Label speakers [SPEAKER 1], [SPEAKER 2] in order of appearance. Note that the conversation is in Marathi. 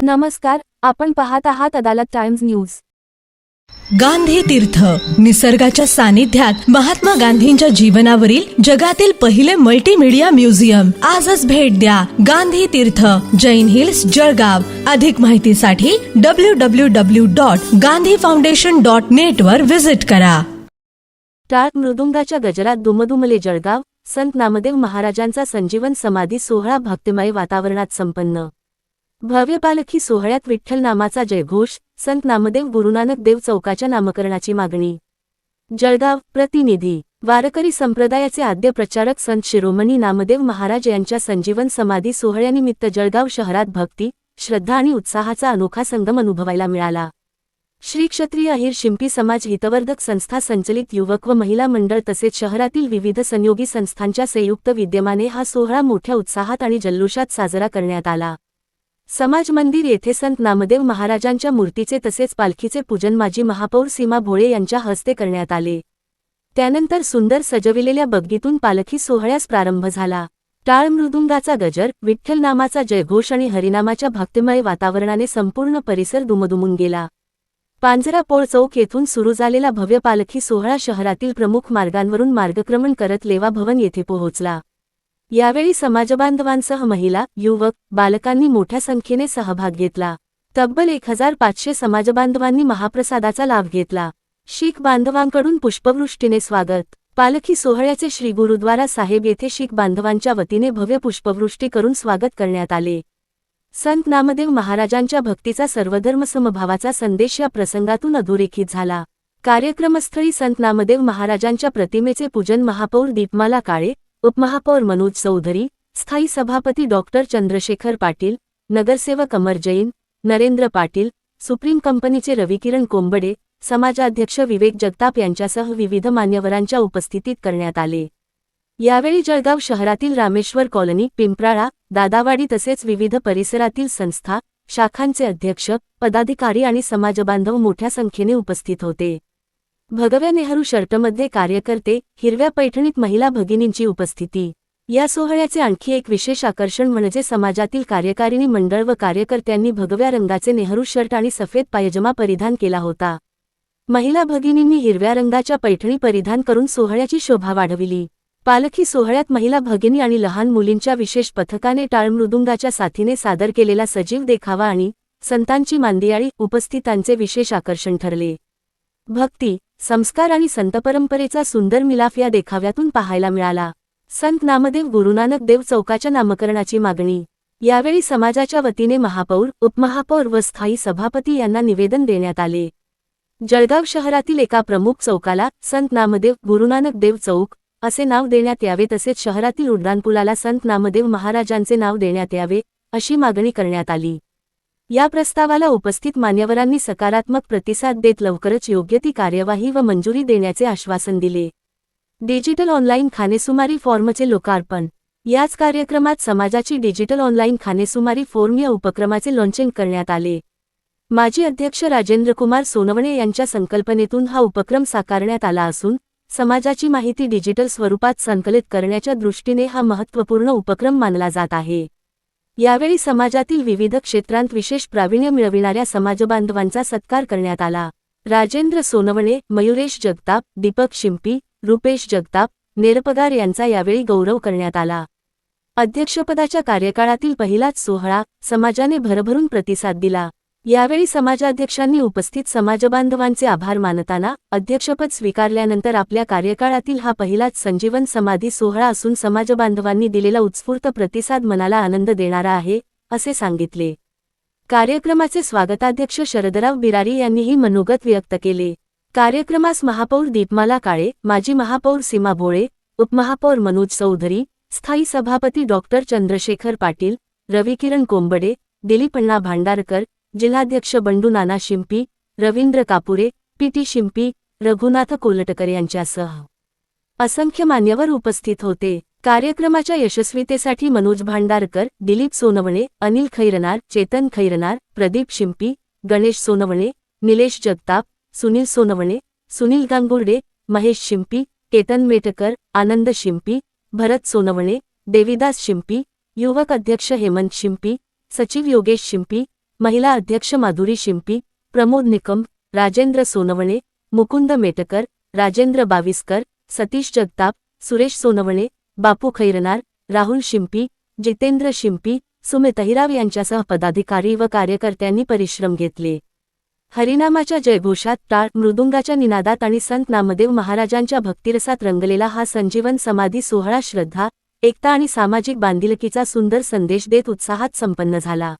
[SPEAKER 1] नमस्कार, आपण पाहत आहात अदालत टाइम्स न्यूज।
[SPEAKER 2] गांधी तीर्थ निसर्गाच्या सानिध्यात महात्मा गांधींच्या जीवनावरील जगातील पहिले मल्टीमीडिया म्युझियम आजच भेट द्या। गांधी तीर्थ, जैन हिल्स, जळगाव। अधिक माहितीसाठी www.gandhifoundation.net वर विजिट करा।
[SPEAKER 1] टाळ मृदुंगाच्या गजरात दुमदुमले जळगाव। संत नामदेव महाराजांचा संजीवन समाधी सोहळा भक्तिमय वातावरणात संपन्न। भव्य पालखी सोहळ्यात विठ्ठल नामाचा जयघोष। संत नामदेव गुरुनानक देव चौकाच्या नामकरणाची मागणी। जळगाव। प्रतिनिधी। वारकरी संप्रदायाचे आद्य प्रचारक संत शिरोमणी नामदेव महाराज यांच्या संजीवन समाधी सोहळ्यानिमित्त जळगाव शहरात भक्ती, श्रद्धा आणि उत्साहाचा अनोखा संगम अनुभवायला मिळाला। श्री क्षत्रिय अहिर शिंपी समाज हितवर्धक संस्था संचलित युवक व महिला मंडळ तसेच शहरातील विविध संयोगी संस्थांच्या संयुक्त विद्यमाने हा सोहळा मोठ्या उत्साहात आणि जल्लोषात साजरा करण्यात आला। समाज मंदिर येथे संत नामदेव महाराजांच्या मूर्तीचे तसेच पालखीचे पूजन माजी महापौर सीमा भोळे यांच्या हस्ते करण्यात आले। त्यानंतर सुंदर सजविलेल्या बग्गीतून पालखी सोहळ्यास प्रारंभ झाला। टाळ मृदुंगाचा गजर, विठ्ठल नामाचा जयघोष आणि हरिनामाच्या भक्तिमय वातावरणाने संपूर्ण परिसर दुमदुमून गेला। पांजरापोळ चौक येथून सुरू झालेला भव्य पालखी सोहळा शहरातील प्रमुख मार्गांवरून मार्गक्रमण करत लेवा भवन येथे पोहोचला। यावेळी समाजबांधवांसह महिला, युवक, बालकांनी मोठ्या संख्येने सहभाग घेतला। तब्बल 1500 समाजबांधवांनी महाप्रसादाचा लाभ घेतला। शीख बांधवांकडून पुष्पवृष्टीने स्वागत। पालखी सोहळ्याचे श्री गुरुद्वारा साहेब येथे शीख बांधवांच्या वतीने भव्य पुष्पवृष्टी करून स्वागत करण्यात आले। संत नामदेव महाराजांच्या भक्तीचा सर्वधर्म समभावाचा संदेश या प्रसंगातून अधोरेखित झाला। कार्यक्रमस्थळी संत नामदेव महाराजांच्या प्रतिमेचे पूजन महापौर दीपमाला काळे, उपमहापौर मनोज चौधरी, स्थायी सभापती डॉक्टर चंद्रशेखर पाटील, नगरसेवक अमर जैन, नरेंद्र पाटील, सुप्रीम कंपनीचे रविकिरण कोंबडे, समाजाध्यक्ष विवेक जगताप यांच्यासह विविध मान्यवरांच्या उपस्थितीत करण्यात आले। यावेळी जळगाव शहरातील रामेश्वर कॉलनी, पिंपराळा, दादावाडी तसेच विविध परिसरातील संस्था, शाखांचे अध्यक्ष, पदाधिकारी आणि समाजबांधव मोठ्या संख्येने उपस्थित होते। भगव्या नेहरू शर्टमध्ये कार्यकर्ते, हिरव्या पैठणीत महिला भगिनींची उपस्थिती। या सोहळ्याचे आणखी एक विशेष आकर्षण म्हणजे समाजातील कार्यकारिणी मंडळ व कार्यकर्त्यांनी भगव्या रंगाचे नेहरू शर्ट आणि सफेद पायजमा परिधान केला होता। महिला भगिनींनी हिरव्या रंगाच्या पैठणी परिधान करून सोहळ्याची शोभा वाढविली। पालखी सोहळ्यात महिला भगिनी आणि लहान मुलींच्या विशेष पथकाने टाळ मृदुंगाच्या साथीने सादर केलेला सजीव देखावा आणि संतांची मांदियाळी उपस्थितांचे विशेष आकर्षण ठरले। भक्ती, संस्कार आणि संतपरंपरेचा सुंदर मिलाफ या देखाव्यातून पाहायला मिळाला। संत नामदेव गुरुनानक देव चौकाच्या नामकरणाची मागणी। यावेळी समाजाच्या वतीने महापौर, उपमहापौर व स्थायी सभापती यांना निवेदन देण्यात आले। जळगाव शहरातील एका प्रमुख चौकाला संत नामदेव गुरुनानक देव चौक असे नाव देण्यात यावे तसेच शहरातील उड्डाणपुलाला संत नामदेव महाराजांचे नाव देण्यात यावे अशी मागणी करण्यात आली। या प्रस्तावाला उपस्थित मान्यवरांनी सकारात्मक प्रतिसाद देत लवकरच योग्य ती कार्यवाही व मंजुरी देण्याचे आश्वासन दिले। डिजिटल ऑनलाईन खानेसुमारी फॉर्मचे लोकार्पण। याच कार्यक्रमात समाजाची डिजिटल ऑनलाईन खानेसुमारी फॉर्म या उपक्रमाचे लॉन्चिंग करण्यात आले। माजी अध्यक्ष राजेंद्रकुमार सोनवणे यांच्या संकल्पनेतून हा उपक्रम साकारण्यात आला असून समाजाची माहिती डिजिटल स्वरूपात संकलित करण्याच्या दृष्टीने हा महत्त्वपूर्ण उपक्रम मानला जात आहे। यावेळी समाजातील विविध क्षेत्रांत विशेष प्रावीण्य मिळविणाऱ्या समाजबांधवांचा सत्कार करण्यात आला। राजेंद्र सोनवणे, मयुरेश जगताप, दीपक शिंपी, रुपेश जगताप, नेरपगार यांचा यावेळी गौरव करण्यात आला। अध्यक्षपदाच्या कार्यकाळातील पहिलाच सोहळा, समाजाने भरभरून प्रतिसाद दिला। यावेळी समाजाध्यक्षांनी उपस्थित समाजबांधवांचे आभार मानताना अध्यक्षपद स्वीकारल्यानंतर आपल्या कार्यकाळातील हा पहिलाच संजीवन समाधी सोहळा असून समाजबांधवांनी दिलेला उत्स्फूर्त प्रतिसाद मनाला आनंद देणारा आहे असे सांगितले। कार्यक्रमाचे स्वागताध्यक्ष शरदराव बिरारी यांनीही मनोगत व्यक्त केले। कार्यक्रमास महापौर दीपमाला काळे, माजी महापौर सीमा भोळे, उपमहापौर मनोज चौधरी, स्थायी सभापती डॉक्टर चंद्रशेखर पाटील, रविकिरण कोंबडे, दिलीपण्णा भांडारकर, जिल्हाध्यक्ष बंडू नाना शिंपी, रवींद्र कापुरे, पीटी शिंपी, रघुनाथ कोलटकर यांच्यासह असंख्य मान्यवर उपस्थित होते। कार्यक्रमाच्या यशस्वीतेसाठी मनोज भांडारकर, दिलीप सोनवणे, अनिल खैरनार, चेतन खैरनार, प्रदीप शिंपी, गणेश सोनवणे, निलेश जगताप, सुनील सोनवणे, सुनील गांगुर्डे, महेश शिंपी, केतन मेटकर, आनंद शिंपी, भरत सोनवणे, देविदास शिंपी, युवक अध्यक्ष हेमंत शिंपी, सचिव योगेश शिंपी, महिला अध्यक्ष माधुरी शिंपी, प्रमोद निकम, राजेंद्र सोनवणे, मुकुंद मेटकर, राजेंद्र बाविस्कर, सतीश जगताप, सुरेश सोनवणे, बापू खैरनार, राहुल शिंपी, जितेंद्र शिंपी, सुमित अहिराव यांच्यासह पदाधिकारी व कार्यकर्त्यांनी परिश्रम घेतले. हरिनामाच्या जयघोषात, टाळ मृदुंगाच्या निनादात आणि संत नामदेव महाराजांच्या भक्तिरसात रंगलेला हा संजीवन समाधी सोहळा श्रद्धा, एकता आणि सामाजिक बांधिलकीचा सुंदर संदेश देत उत्साहात संपन्न झाला.